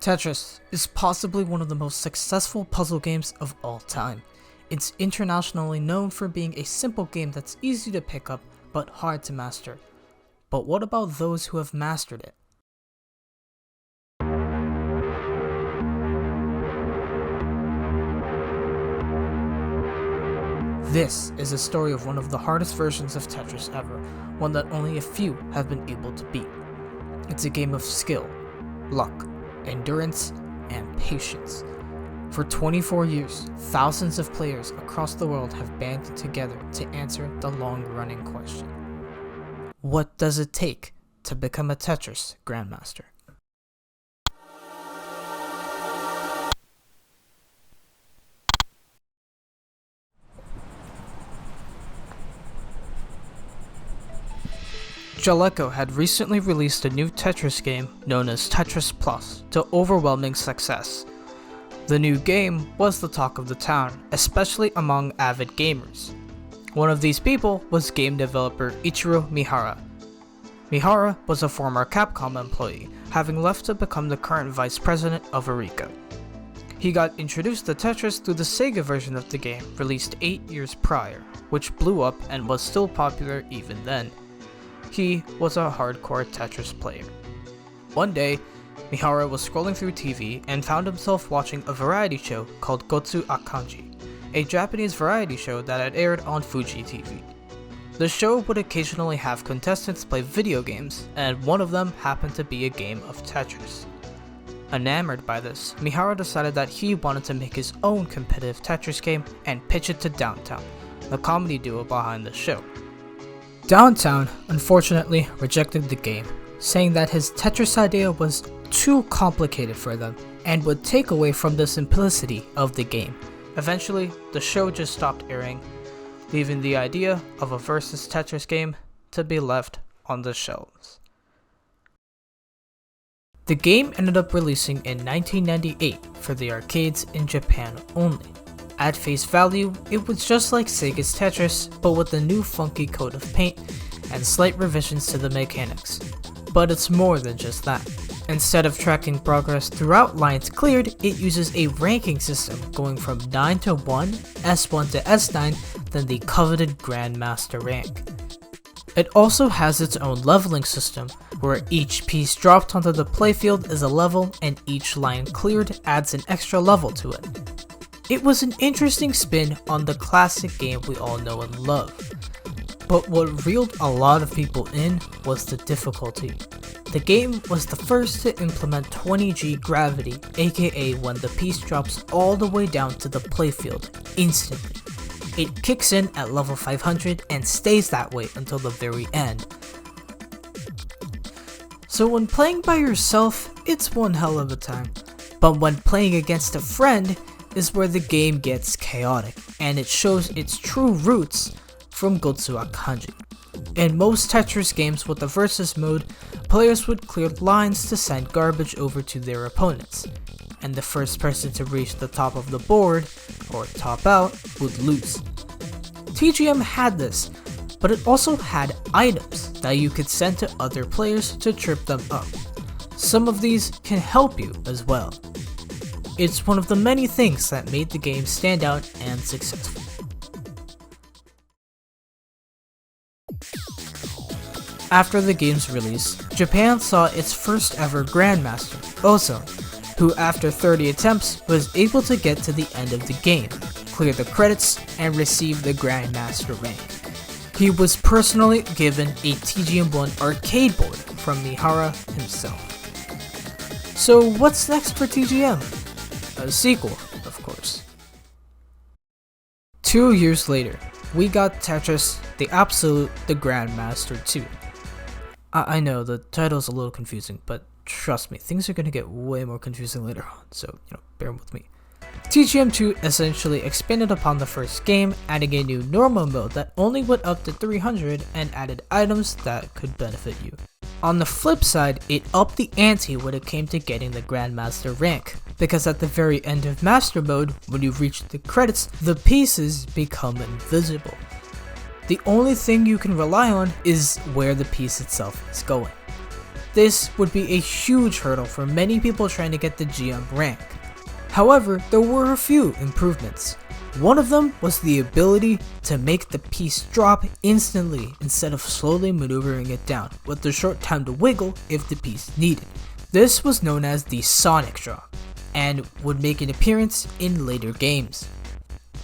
Tetris is possibly one of the most successful puzzle games of all time. It's internationally known for being a simple game that's easy to pick up but hard to master. But what about those who have mastered it? This is a story of one of the hardest versions of Tetris ever, one that only a few have been able to beat. It's a game of skill, luck, endurance, and patience. For 24 years, thousands of players across the world have banded together to answer the long-running question. What does it take to become a Tetris Grandmaster? Jaleco had recently released a new Tetris game known as Tetris Plus to overwhelming success. The new game was the talk of the town, especially among avid gamers. One of these people was game developer Ichiro Mihara. Mihara was a former Capcom employee, having left to become the current vice president of Eureka. He got introduced to Tetris through the Sega version of the game, released 8 years prior, which blew up and was still popular even then. He was a hardcore Tetris player. One day, Mihara was scrolling through TV and found himself watching a variety show called Gotsu Akanji, a Japanese variety show that had aired on Fuji TV. The show would occasionally have contestants play video games, and one of them happened to be a game of Tetris. Enamored by this, Mihara decided that he wanted to make his own competitive Tetris game and pitch it to Downtown, the comedy duo behind the show. Downtown, unfortunately, rejected the game, saying that his Tetris idea was too complicated for them and would take away from the simplicity of the game. Eventually, the show just stopped airing, leaving the idea of a versus Tetris game to be left on the shelves. The game ended up releasing in 1998 for the arcades in Japan only. At face value, it was just like Sega's Tetris, but with a new funky coat of paint and slight revisions to the mechanics. But it's more than just that. Instead of tracking progress throughout lines cleared, it uses a ranking system going from 9 to 1, S1 to S9, then the coveted Grandmaster rank. It also has its own leveling system, where each piece dropped onto the playfield is a level and each line cleared adds an extra level to it. It was an interesting spin on the classic game we all know and love. But what reeled a lot of people in was the difficulty. The game was the first to implement 20G gravity, aka when the piece drops all the way down to the playfield instantly. It kicks in at level 500 and stays that way until the very end. So when playing by yourself, it's one hell of a time. But when playing against a friend is where the game gets chaotic, and it shows its true roots from Gotsu Akanji. In most Tetris games with the versus mode, players would clear lines to send garbage over to their opponents, and the first person to reach the top of the board, or top out, would lose. TGM had this, but it also had items that you could send to other players to trip them up. Some of these can help you as well. It's one of the many things that made the game stand out and successful. After the game's release, Japan saw its first ever Grandmaster, Ozone, who after 30 attempts was able to get to the end of the game, clear the credits, and receive the Grandmaster rank. He was personally given a TGM1 arcade board from Mihara himself. So what's next for TGM? A sequel, of course. 2 years later, we got Tetris The Absolute, The Grandmaster 2. I know, the title's a little confusing, but trust me, things are gonna get way more confusing later on, so, bear with me. TGM2 essentially expanded upon the first game, adding a new normal mode that only went up to 300 and added items that could benefit you. On the flip side, it upped the ante when it came to getting the Grandmaster rank, because at the very end of Master Mode, when you reach the credits, the pieces become invisible. The only thing you can rely on is where the piece itself is going. This would be a huge hurdle for many people trying to get the GM rank. However, there were a few improvements. One of them was the ability to make the piece drop instantly instead of slowly maneuvering it down, with a short time to wiggle if the piece needed. This was known as the Sonic drop, and would make an appearance in later games.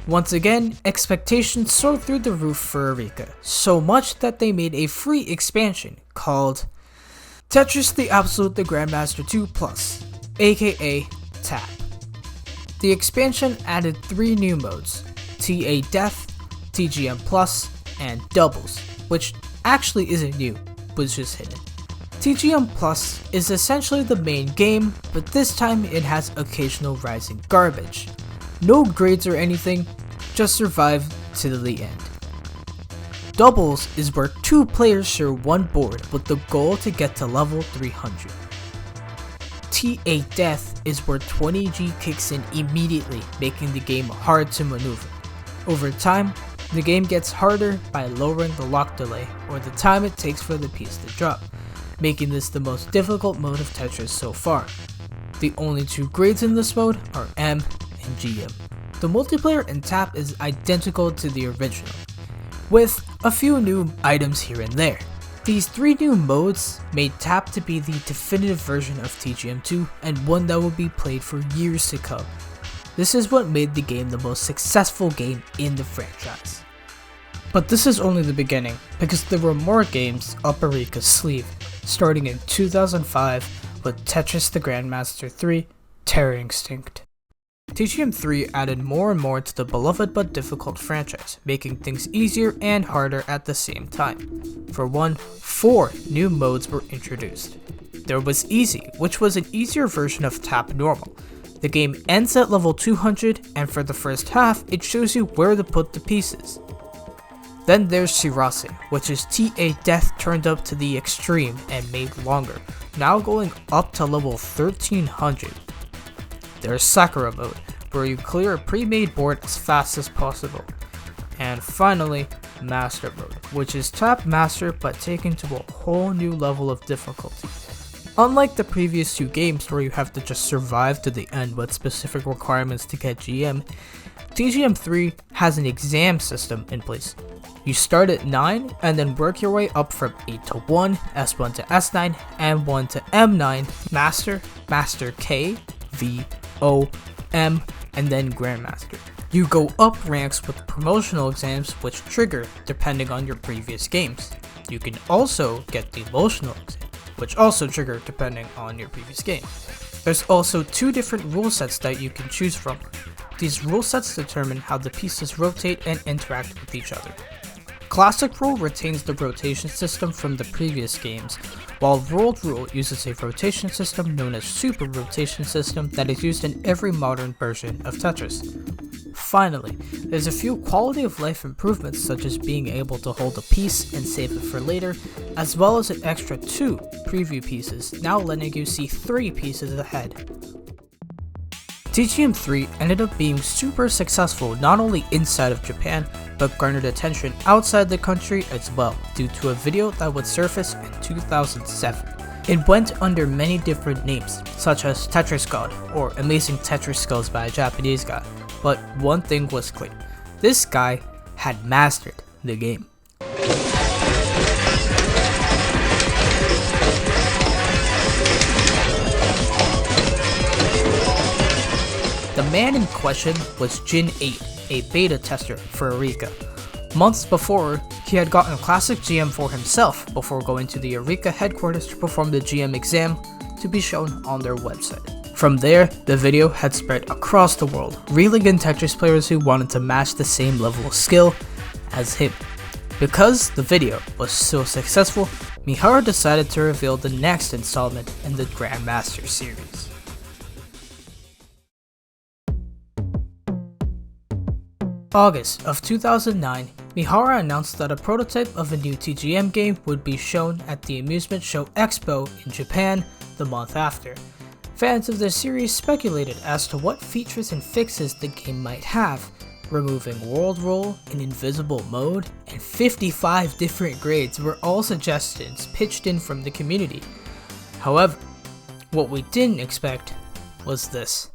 Once again, expectations soared through the roof for Eureka, so much that they made a free expansion called Tetris The Absolute The Grandmaster 2 Plus, aka TAP. The expansion added 3 new modes, TA Death, TGM Plus, and Doubles, which actually isn't new, but is just hidden. TGM Plus is essentially the main game, but this time it has occasional rising garbage. No grades or anything, just survive to the end. Doubles is where 2 players share one board with the goal to get to level 300. TA Death is where 20G kicks in immediately, making the game hard to maneuver. Over time, the game gets harder by lowering the lock delay, or the time it takes for the piece to drop, making this the most difficult mode of Tetris so far. The only 2 grades in this mode are M and GM. The multiplayer in TAP is identical to the original, with a few new items here and there. These 3 new modes made TAP to be the definitive version of TGM2 and one that will be played for years to come. This is what made the game the most successful game in the franchise. But this is only the beginning, because there were more games up Eureka's sleeve, starting in 2005 with Tetris The Grandmaster 3, Terror Instinct. TGM3 added more and more to the beloved but difficult franchise, making things easier and harder at the same time. For one, 4 new modes were introduced. There was Easy, which was an easier version of TAP Normal. The game ends at level 200, and for the first half, it shows you where to put the pieces. Then there's Shirase, which is TA Death turned up to the extreme and made longer, now going up to level 1300. There's Sakura mode, where you clear a pre-made board as fast as possible. And finally, Master mode, which is TAP Master but taken to a whole new level of difficulty. Unlike the previous 2 games where you have to just survive to the end with specific requirements to get GM, TGM3 has an exam system in place. You start at 9 and then work your way up from 8 to 1, S1 to S9, M1 to M9, Master, Master K, V, O, M, and then Grandmaster. You go up ranks with promotional exams which trigger depending on your previous games. You can also get the emotional exam, which also trigger depending on your previous game. There's also 2 different rule sets that you can choose from. These rule sets determine how the pieces rotate and interact with each other. Classic Rule retains the rotation system from the previous games, while World Rule uses a rotation system known as Super Rotation System that is used in every modern version of Tetris. Finally, there's a few quality of life improvements such as being able to hold a piece and save it for later, as well as an extra 2 preview pieces, now letting you see 3 pieces ahead. TGM3 ended up being super successful not only inside of Japan, but garnered attention outside the country as well due to a video that would surface in 2007. It went under many different names, such as Tetris God or Amazing Tetris Skills by a Japanese guy, but one thing was clear: this guy had mastered the game. The man in question was Jin8, a beta tester for Eureka. Months before, he had gotten Classic GM for himself before going to the Eureka headquarters to perform the GM exam to be shown on their website. From there, the video had spread across the world, reeling in Tetris players who wanted to match the same level of skill as him. Because the video was so successful, Mihara decided to reveal the next installment in the Grandmaster series. August of 2009, Mihara announced that a prototype of a new TGM game would be shown at the Amusement Show Expo in Japan the month after. Fans of the series speculated as to what features and fixes the game might have, removing World Rule, an invisible mode, and 55 different grades were all suggestions pitched in from the community. However, what we didn't expect was this.